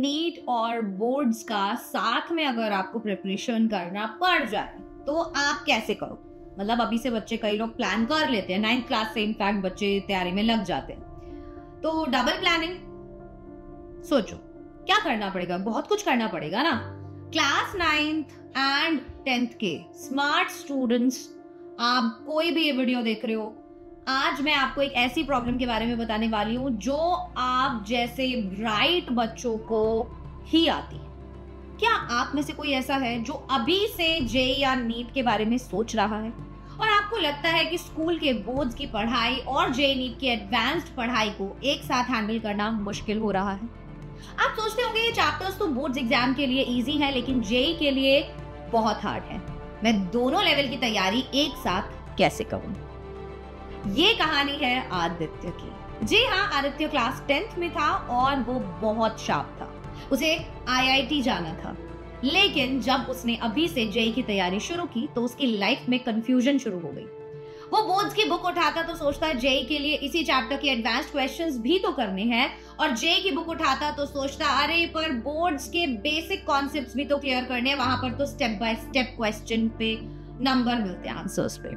NEET और boards का साथ में अगर आपको प्रिपरेशन करना पड़ जाए तो आप कैसे करो? मतलब अभी से बच्चे कई लोग प्लान कर लेते हैं, 9th क्लास से इनफैक्ट बच्चे तैयारी में लग जाते हैं, तो डबल प्लानिंग। सोचो क्या करना पड़ेगा, बहुत कुछ करना पड़ेगा ना। क्लास 9th एंड 10th के स्मार्ट स्टूडेंट्स, आप कोई भी ये वीडियो देख रहे हो, आज मैं आपको एक ऐसी प्रॉब्लम के बारे में बताने वाली हूं जो आप जैसे ब्राइट बच्चों को ही आती है। क्या आप में से कोई ऐसा है जो अभी से जेईई या नीट के बारे में सोच रहा है और आपको लगता है कि स्कूल के बोर्ड्स की पढ़ाई और जेईई नीट की एडवांस्ड पढ़ाई को एक साथ हैंडल करना मुश्किल हो रहा है? आप सोचते होंगे ये चैप्टर्स तो बोर्ड्स एग्जाम के लिए इजी है लेकिन जेईई के लिए बहुत हार्ड है, मैं दोनों लेवल की तैयारी एक साथ कैसे करूं? ये कहानी है आदित्य की। जी हाँ, आदित्य क्लास 10th में था और वो बहुत शार्प था, उसे आईआईटी जाना था, लेकिन जब उसने अभी से जेईई की तैयारी शुरू की तो उसकी लाइफ में कंफ्यूजन शुरू हो गई। वो बोर्ड्स की बुक उठाता तो सोचता है जेईई के लिए इसी चैप्टर के एडवांस्ड क्वेश्चंस भी तो करने हैं, और जेईई की बुक उठाता तो सोचता अरे पर बोर्ड्स के बेसिक कॉन्सेप्ट्स भी तो क्लियर करने हैं, वहां पर तो स्टेप बाय स्टेप क्वेश्चन पे नंबर मिलते हैं आंसर्स पे।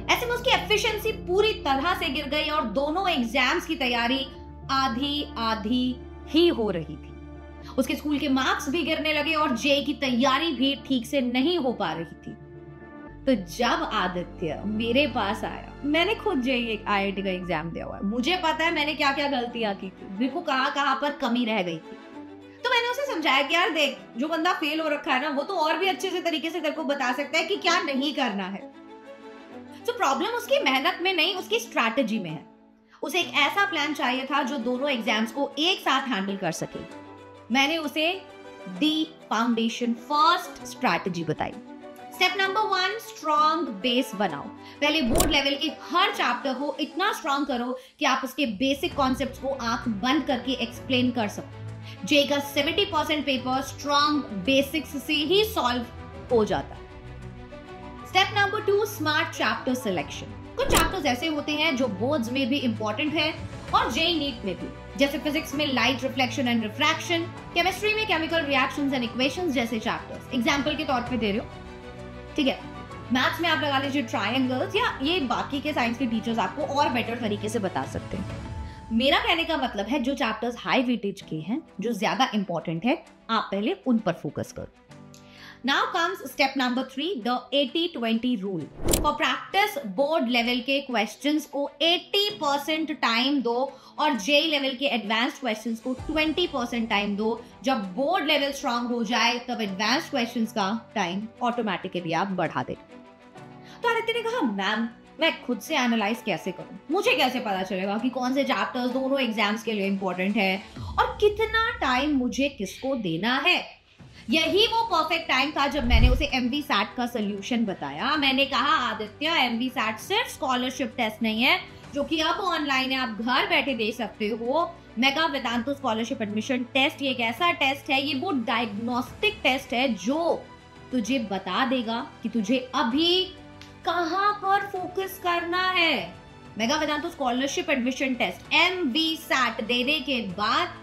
ऐसे में उसकी एफिशिएंसी पूरी तरह से गिर गई और दोनों एग्जाम्स की तैयारी आधी आधी ही हो रही थी। उसके स्कूल के मार्क्स भी गिरने लगे और जेईई की तैयारी भी ठीक से नहीं हो पा रही थी। तो जब आदित्य मेरे पास आया, मैंने खुद जेईई आईआईटी का एग्जाम दिया हुआ है, मुझे पता है मैंने क्या क्या गलतियां की थी, मेरे को कहां पर कमी रह गई थी। तो मैंने उसे समझाया कि यार देख, जो बंदा फेल हो रखा है ना, वो तो और भी अच्छे से तरीके से तेरे को बता सकता है कि क्या नहीं करना है। तो प्रॉब्लम उसकी मेहनत में नहीं, उसकी स्ट्रैटेजी में है। उसे एक ऐसा प्लान चाहिए था जो दोनों एग्जाम्स को एक साथ हैंडल कर सके। मैंने उसे डी फाउंडेशन फर्स्ट स्ट्रैटेजी बताई। स्टेप नंबर 1, स्ट्रॉन्ग बेस बनाओ। पहले बोर्ड लेवल के हर चैप्टर को इतना स्ट्रॉन्ग करो कि आप उसके बेसिक कॉन्सेप्ट्स को आंख बंद करके एक्सप्लेन कर सको। जेईई का 70% पेपर स्ट्रॉन्ग बेसिक्स से ही सॉल्व हो जाता है। Step number 2, smart chapter selection. कुछ चैप्टर्स ऐसे होते हैं जो बोर्ड्स में भी इंपॉर्टेंट है और जेईई नीट में भी, जैसे फिजिक्स में light reflection and refraction, chemistry में केमिकल रिएक्शंस एंड इक्वेशंस जैसे चैप्टर्स एग्जांपल के तौर पे दे रहे हो, ठीक है। मैथ्स में आप लगा लीजिए ट्रायंगल्स, या ये बाकी के साइंस के टीचर्स आपको और बेटर तरीके से बता सकते हैं। मेरा कहने का मतलब है जो चैप्टर्स हाई वेटेज के हैं, जो ज्यादा इंपॉर्टेंट है, आप पहले उन पर फोकस करो। Now comes step number 3, the 80-20 rule. For practice, board level के questions को 80% टाइम दो और जेईई लेवल के एडवांस्ड क्वेश्चंस को 20% टाइम दो। जब बोर्ड लेवल स्ट्रांग हो जाए तब एडवांस्ड क्वेश्चंस का टाइम ऑटोमेटिकली आप बढ़ा दे। तो आदित्य ने कहा मैम, मैं खुद से एनालाइज कैसे करूं? मुझे कैसे पता चलेगा कि कौन से चैप्टर्स दोनों एग्जाम्स के लिए इंपॉर्टेंट है और कितना टाइम मुझे किसको देना है? यही वो परफेक्ट टाइम था जब मैंने उसे MVSAT का सोल्यूशन बताया। मैंने कहा आदित्य, MVSAT सिर्फ स्कॉलरशिप टेस्ट नहीं है जो कि अब ऑनलाइन है, आप घर बैठे दे सकते हो। मेगा वेदांतो स्कॉलरशिप एडमिशन टेस्ट ये एक ऐसा टेस्ट है, ये वो डायग्नोस्टिक टेस्ट है जो तुझे बता देगा कि तुझे अभी कहां पर फोकस करना है। Mega वेदांतो scholarship admission test MVSAT देने के बाद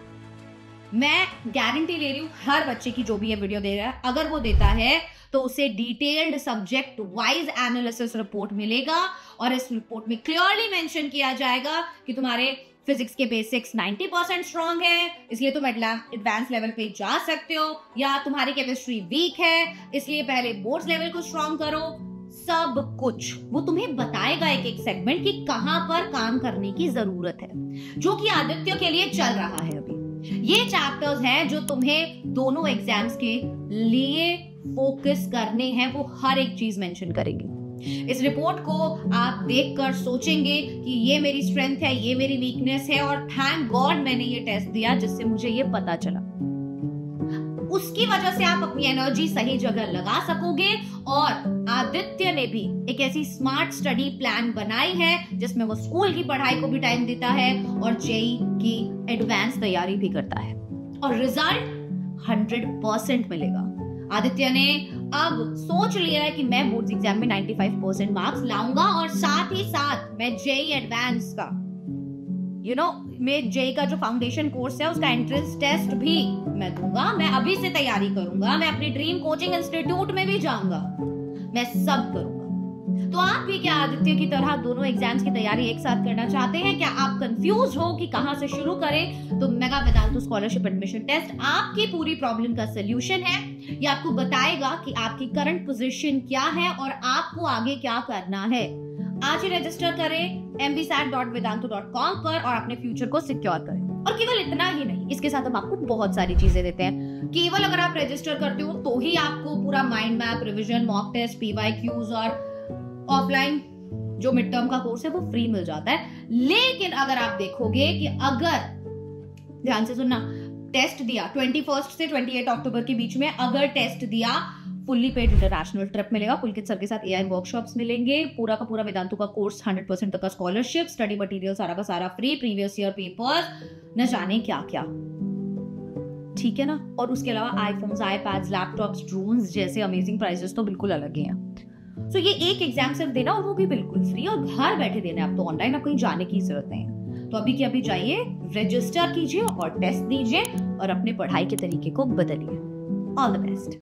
मैं गारंटी ले रही हूँ हर बच्चे की, जो भी ये वीडियो दे रहा है, अगर वो देता है तो उसे detailed subject wise analysis report मिलेगा और इस रिपोर्ट में क्लियरली मेंशन किया जाएगा कि तुम्हारे फिजिक्स के बेसिक्स 90% स्ट्रॉन्ग है, इसलिए तुम एडवांस लेवल पे जा सकते हो, या तुम्हारी केमिस्ट्री वीक है इसलिए पहले बोर्ड्स लेवल को स्ट्रॉन्ग करो। सब कुछ वो तुम्हें बताएगा एक एक सेगमेंट कि कहां पर काम करने की जरूरत है, जो कि आदित्य के लिए चल रहा है अभी। ये चैप्टर्स हैं जो तुम्हें दोनों एग्जाम्स के लिए फोकस करने हैं, वो हर एक चीज मेंशन करेंगे। इस रिपोर्ट को आप देखकर सोचेंगे कि ये मेरी स्ट्रेंथ है, ये मेरी वीकनेस है, और थैंक गॉड मैंने ये टेस्ट दिया जिससे मुझे ये पता चला। उसकी वजह से आप अपनी एनर्जी सही जगह लगा सकोगे। और आदित्य ने भी एक ऐसी स्मार्ट स्टडी प्लान बनाई है जिसमें वो स्कूल की पढ़ाई को भी टाइम देता है और जेईई की एडवांस तैयारी भी करता है, और रिजल्ट 100% मिलेगा। आदित्य ने अब सोच लिया है कि मैं बोर्ड्स एग्जाम में 95% मार्क्स लाऊंगा और साथ ही साथ मैं जेईई एडवांस का मैं जेई का जो फाउंडेशन कोर्स है उसका एंट्रेंस टेस्ट भी मैं दूंगा, मैं अभी से तैयारी करूंगा, मैं अपनी ड्रीम कोचिंग इंस्टीट्यूट में भी जाऊंगा, मैं सब करूंगा। तो आप भी क्या आदित्य की तरह दोनों एग्जाम्स की तैयारी एक साथ करना चाहते हैं? क्या आप कंफ्यूज हो कि कहां से शुरू करें? तो mega Vedantu scholarship admission test आपकी पूरी प्रॉब्लम का सलूशन है। ये आपको बताएगा कि आपकी करंट पोजीशन क्या है और आपको आगे क्या करना है। आज ही रजिस्टर करें mbsat.vedantu.com पर और अपने फ्यूचर को सिक्योर करें। और केवल इतना ही नहीं, इसके साथ हम आपको बहुत सारी चीजें देते हैं। केवल अगर आप रजिस्टर करते हो तो ही आपको पूरा mind map, revision, mock test, PYQs और ऑफलाइन जो मिड टर्म का कोर्स है वो फ्री मिल जाता है। लेकिन अगर आप देखोगे कि अगर, ध्यान से सुनना, टेस्ट दिया 21 से 28 अक्टूबर के बीच में, अगर टेस्ट दिया, फुल्ली पेड इंटरनेशनल ट्रिप मिलेगा, पुलकित सर के साथ AI वर्कशॉप्स मिलेंगे, पूरा का पूरा वेदांतु का कोर्स 100% तक का स्कॉलरशिप, स्टडी मटेरियल सारा का सारा फ्री, प्रीवियस ईयर पेपर्स, न जाने क्या क्या, ठीक है ना। और उसके अलावा आईफोन्स, आईपैड्स, लैपटॉप्स, ड्रोन्स जैसे अमेजिंग प्राइजेस तो बिल्कुल अलग ही हैं। तो ये एक एग्जाम सिर्फ देना और वो भी बिल्कुल फ्री और घर बैठे देना है। आप तो ऑनलाइन, आप कहीं जाने की जरूरत नहीं है। तो अभी के अभी जाइए, रजिस्टर कीजिए और टेस्ट दीजिए और अपने पढ़ाई के तरीके को बदलिए। All the best.